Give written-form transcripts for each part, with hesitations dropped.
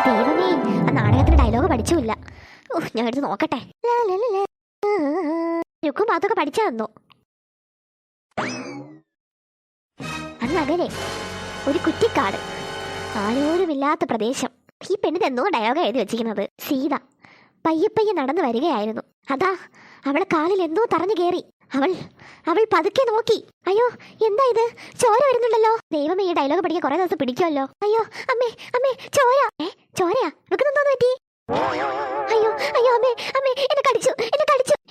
ദൈവമേ, ആ നാടകത്തിന് ഡയലോഗ് പഠിച്ചില്ല. ഞാൻ എടുത്ത് നോക്കട്ടെ. രുക്കും പാത്തൊക്കെ പഠിച്ചാ തന്നോ? അന്നങ്ങനെ ഒരു കുറ്റിക്കാട്, ആരോരുമില്ലാത്ത പ്രദേശം. ഈ പെണ്ണിന് എന്തോ ഡയലോഗ് എഴുതി വെച്ചിരിക്കുന്നത്. സീത പയ്യെ പയ്യെ നടന്നു വരികയായിരുന്നു. അതാ അവളെ കാലിൽ എന്തോ തറഞ്ഞു കയറി. അവൾ പതുക്കെ നോക്കി. അയ്യോ, എന്താ ഇത്? ചോര വരുന്നുണ്ടല്ലോ. ദൈവമേ, ഈ ഡയലോഗ് പഠിക്കാൻ കുറെ ദിവസം പിടിക്കുമല്ലോ. അയ്യോ അമ്മേ, അമ്മേ, ചോര. ചോരയാ? നമുക്ക് എന്തോന്ന് പറ്റി? അയ്യോ അയ്യോ അമ്മേ, അമ്മേ, എന്നെ കടിച്ചു.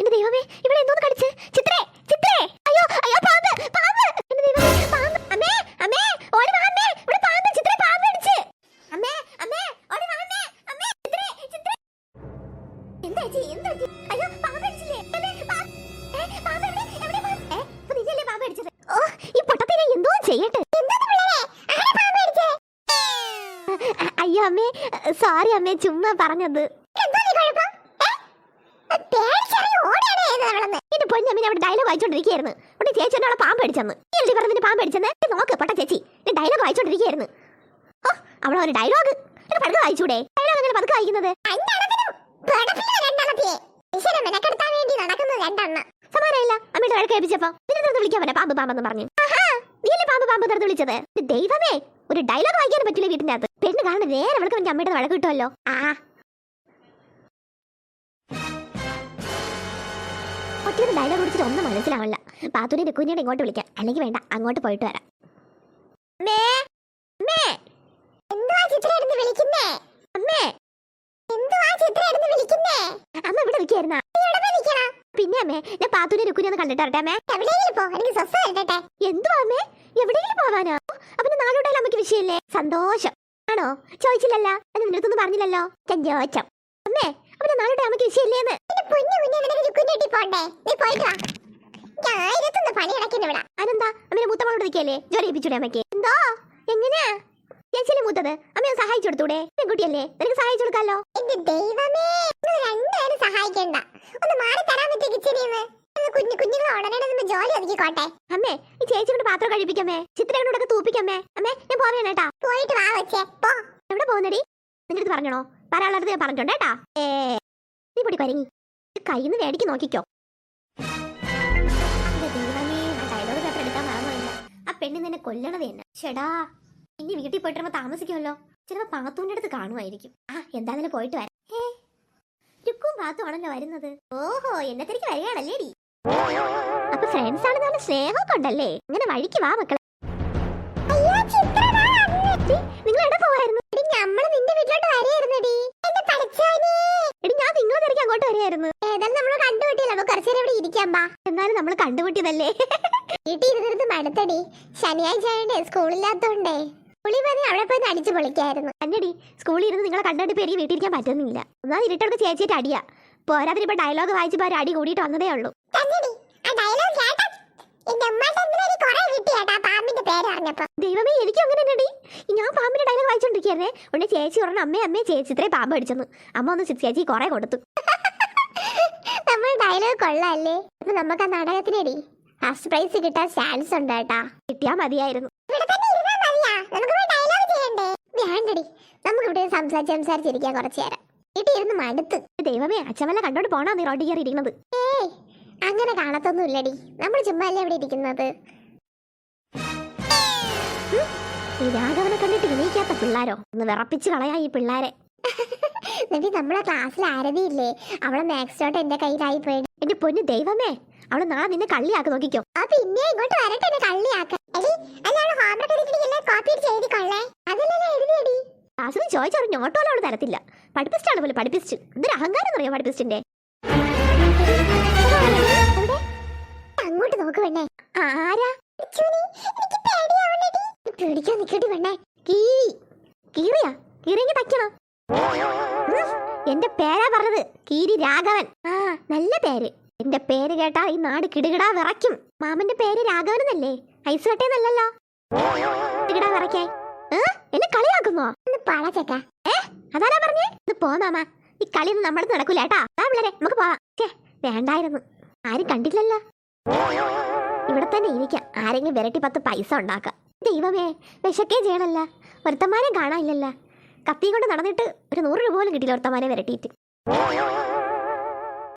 എന്റെ ദൈവമേ, ഇവിടെ എന്തോന്ന് കടിച്ച്? ചിത്രേ, ചിത്രേ, അയ്യോ അയ്യോ, പാമ്പ്, പാമ്പ്, എന്റെ ദൈവമേ, പാമ്പ്. അമ്മേ, അമ്മേ, ഓടി വാ അമ്മേ, ഇവിടെ പാമ്പ്, ചിത്രേ, പാമ്പ് കടിച്ച്. അമ്മേ, അമ്മേ, ഓടി വാ അമ്മേ, അമ്മേ, ചിത്രേ, ചിത്രേ. എന്താ ചേച്ചി, എന്താ? അയ്യോ, പാമ്പ് കടിച്ചില്ലേ? പാമ്പ് എവിടെ? എവിടെ പാമ്പ്? ഇപ്പൊ നീയല്ലേ പാമ്പ് കടിച്ചത്? ഓ, ഈ പൊട്ടത്തിനെ എന്തോ ചെയ്യട്ടെ. അയ്യോ അമ്മേ, സോറി അമ്മേ, ചുമ്മാ പറഞ്ഞത്. എന്റെ പൊന്നമ്മ അവിടെ ഡയലോഗ് വായിച്ചോണ്ടിരിക്കുകയായിരുന്നു. ഇവിടെ ചേച്ചി എന്നോളെ പാമ്പ് അടിച്ചെന്ന്. എഴുതി പറഞ്ഞിട്ട് പാമ്പ് അടിച്ചെന്ന് നോക്ക് പൊട്ട ചേച്ചി. ഡയലോഗ് വായിച്ചോണ്ടിരിക്കുകയായിരുന്നു. ഓ, അവിടെ ഒരു ഡയലോഗ് പതുക്കെ വായിച്ചൂടെ? ഡയലോഗ് അങ്ങനെ പതുക്കെ വായിക്കുന്നത്? സമാനമില്ല. അമ്മയുടെ വഴക്ക് കേൾപ്പിച്ചപ്പോ നിന്നെ വിളിക്കാൻ പറ്റാ പാമ്പ് പാമ്പെന്ന് പറഞ്ഞു. നീയല്ലേ പാമ്പ് പാമ്പ് തെരഞ്ഞു വിളിച്ചത്? ദൈവമേ, ഒരു ഡയലോഗ് വായിക്കാൻ പറ്റില്ല വീട്ടിന്റെ അകത്ത്. പെണ്ണ് കാണുന്ന നേരെ അവൾക്ക് വേണ്ടി അമ്മയുടെ വഴക്ക് കിട്ടുമല്ലോ. ഒറ്റയൊരു ഡയലോഗ് കുടിച്ചിട്ട് ഒന്നും മനസ്സിലാവില്ല. പാത്തുനെ രുക്കുഞ്ഞിനെ ഇങ്ങോട്ട് വിളിക്കാം, അല്ലെങ്കിൽ വേണ്ട, അങ്ങോട്ട് പോയിട്ട് വരാം. അമ്മ ഇവിടെ വിളിക്കായിരുന്ന? പിന്നെ അമ്മേ, ഞാൻ പാത്തുനെ രുക്കുഞ്ഞി ഒന്ന് കണ്ടിട്ട് വരട്ടെ അമ്മേ. എന്തുവാ അമ്മേ, എവിടെയെങ്കിലും പോവാനോ? അപ്പൊ നാളോട്ടായാലും അമ്മയ്ക്ക് വിഷയല്ലേ? സന്തോഷം ആണോ? ചോദിച്ചില്ലല്ലോ, അത് നിന്റെ അടുത്തൊന്നും പറഞ്ഞില്ലല്ലോ. സന്തോഷം അമ്മേ. അപ്പൊ നാളോട്ടെ അമ്മയ്ക്ക് വിഷയല്ലേന്ന്? അതെന്താ അമ്മേനെ മൂത്ത മോളോട് നിൽക്കല്ലേ? ജോലി ഏൽപ്പിച്ചൂടെ അമ്മയ്ക്ക്? എന്തോ, എങ്ങനെയാ? ചേച്ചിയല്ലേ മൂത്തത്, അമ്മയെ സഹായിച്ചു കൊടുത്തൂടെ? പെൺകുട്ടിയല്ലേ, നിനക്ക് സഹായിച്ചു കൊടുക്കാലോ. എന്റെ ദൈവമേ, സഹായിക്കണ്ട, ഒന്ന് മാറി തരാൻ പറ്റിയ ജോലി ഒതുക്കിക്കോട്ടെ. അമ്മേ, ഈ ചേച്ചി കൊണ്ട് പാത്രം കഴിപ്പിക്കമ്മേ, ചിത്രയോടൊക്കെ തൂപ്പിക്കമ്മേ. അമ്മേ, ഞാൻ പോവേണേട്ടാ. പോയിട്ട് വാ വെച്ചേ. എവിടെ പോകുന്നടി? നിന്റെ അടുത്ത് പറഞ്ഞോ? പറയാനുള്ളത് ഞാൻ പറഞ്ഞോണ്ടേട്ടാ. നീ പൊടി കൊരങ്ങി, കയ്യിൽ നിന്ന് മേടിക്ക് നോക്കിക്കോ. ഡയലോഗ് പേപ്പർ എടുക്കാൻ മറന്നില്ല. ആ പെണ്ണിന് എന്നെ കൊല്ലണത് തന്നെ. ചേടാ, ഇനി വീട്ടിൽ പോയിട്ട് താമസിക്കുമല്ലോ. ചിലപ്പോ പാത്തൂന്റെ അടുത്ത് കാണുമായിരിക്കും. എന്തായാലും പോയിട്ട് വരാം. രുക്കും പാത്തും ആണല്ലോ വരുന്നത്. ഓഹോ, എന്നെ തിരികെ വരികയാണല്ലേ ഡി. അപ്പൊ ഫ്രണ്ട്സ് ആണ്, നല്ല സ്നേഹമൊക്കെ ഉണ്ടല്ലേ. അങ്ങനെ വഴിക്ക് വാ മക്കളെ. നിങ്ങൾ എവിടെ പോവായിരുന്നു? നമ്മള് നിന്റെ വീട്ടിലോട്ട് വരെയായിരുന്നെടി. എടി, ഞാൻ നിങ്ങളെ തിരക്കി അങ്ങോട്ട് വരെയായിരുന്നു. ഏതായാലും നമ്മള് കണ്ടുപിട്ടിയല്ലോ, അപ്പൊ കുറച്ചു നേരം ഇവിടെ ഇരിക്കാൻ പാ. എന്നാലും നമ്മള് കണ്ടുപിട്ടിയതല്ലേ. വീട്ടിൽ ഇരുന്നിരുന്ന് മടുത്തടി. ശനിയാഴ്ച ആയണ്ടേ, സ്കൂളില്ലാത്തോണ്ടേ. സ്കൂളിൽ പോയി അവിടെ പോയി അടിച്ചു പൊളിക്കായിരുന്നു. അന്നടി, സ്കൂളിൽ ഇരുന്ന് നിങ്ങളെ കണ്ടിട്ട് പേര് വീട്ടിലിരിക്കാൻ പറ്റുന്നില്ല. എന്നാൽ ഇരുട്ടൊക്കെ ചേച്ചിയിട്ട് അടിയാ. പോരാതിരി ഇപ്പൊ ഡയലോഗ് വായിച്ചപ്പോ അടി കൂടിയിട്ട് വന്നതേ ഉള്ളൂ. ദൈവമേ, എനിക്ക് അങ്ങനെ തന്നെടി. ഞാൻ പാമ്പിന്റെ ഡയലോഗ് വായിച്ചോണ്ടിരിക്കുന്നേ. ഉടനെ ചേച്ചി പറഞ്ഞു, അമ്മേ അമ്മേ, ചേച്ചി ഇത്രയും പാമ്പ് അടിച്ചെന്ന്. അമ്മ ഒന്ന് ചേച്ചി കുറെ കൊടുത്തു. നമ്മൾ ഡയലോഗ് കൊള്ളാല്ലേ? അപ്പൊ നമുക്ക് ആ നാടകത്തിനടി ഫസ്റ്റ് പ്രൈസ് കിട്ടാൻ ചാൻസ് ഉണ്ട് കേട്ടാ. കിട്ടിയാ മതിയായിരുന്നു. വേണ്ടടി, നമുക്ക് ഇവിടെ സംസാരിച്ചിരിക്കാൻ കുറച്ചു നേരം. വീട്ടിൽ ഇരുന്ന് മടുത്ത്. ദൈവമേ, അച്ഛമ്മല്ല കണ്ടോണ്ട് പോണോ നീ റോഡിൽ കയറി ഇരിക്കുന്നത്? അങ്ങനെ കാണത്തൊന്നും ഇല്ലടി, നമ്മൾ ചുമ്മാ അല്ലേ ഇവിടെ ഇരിക്കുന്നത്. ഈ രാഘവനെ കണ്ടിട്ട് എണീക്കാത്ത പിള്ളാരോ? ഒന്ന് വിറപ്പിച്ച് കളയാ ഈ പിള്ളാരെ. എന്നിട്ട് നമ്മളെ ക്ലാസ്സിൽ ആരതിയില്ലേ, അവളെ മാക്സിലോട്ട് എന്റെ കയ്യിലായി പോയി. എന്റെ പൊന്നു ദൈവമേ, അവള് നാളെ നിന്നെ കള്ളിയാക്കി നോക്കിക്കോ. പിന്നെ ഇങ്ങോട്ട് വരട്ടെ എന്നെ കള്ളിയാക്കാൻ. ക്ലാസ്സിൽ ചോദിച്ചൊരു നോട്ടോലും അവള് തരത്തില്ല. പഠിപ്പിച്ചിട്ടാണ് പോലെ പഠിപ്പിച്ചു. എന്തൊരു അഹങ്കാരം അറിയോ പഠിപ്പിച്ചിന്റെ. അങ്ങോട്ട് നോക്ക് പെണ്ണേ. ആരാ? പേടിക്കാൻ നിക്കട്ടി പെണ്ണേ. കീറിയാ? കീറിയെങ്കിൽ തയ്ക്കണം. എന്റെ പേരാ പറഞ്ഞത്, കീരി രാഘവൻ. നല്ല പേര്. എന്റെ പേര് കേട്ടാ ഈ നാട് കിടുകിടാ വിറയ്ക്കും. മാമന്റെ പേര് രാഘവൻ എന്നല്ലേ? ഐസ് കട്ടേന്നല്ലോ. കിടുകിടാ വിറയ്ക്കായി എന്നെ കളിയാക്കുന്നോ? പഴച്ചേക്ക. അതാരാ പറഞ്ഞേ? ഇത് പോ മാമ, ഈ കളിയൊന്നും നമ്മുടെ നടക്കൂല കേട്ടാ. പിള്ളേരെ നമുക്ക് പോവാം. വേണ്ടായിരുന്നു, ആരും കണ്ടില്ലല്ലോ. ഇവിടെ തന്നെ ഇരിക്കാം, ആരെങ്കിലും വിരട്ടി 10 പൈസ ഉണ്ടാക്കാം. ദൈവമേ, വിശക്കേ ചെയ്യണല്ല, ഒരുത്തന്മാരെ കാണാനില്ലല്ലോ. കത്തിയും കൊണ്ട് നടന്നിട്ട് ഒരു 100 രൂപ പോലും കിട്ടിയില്ല ഒരുത്തമാരെ വരട്ടിയിട്ട്.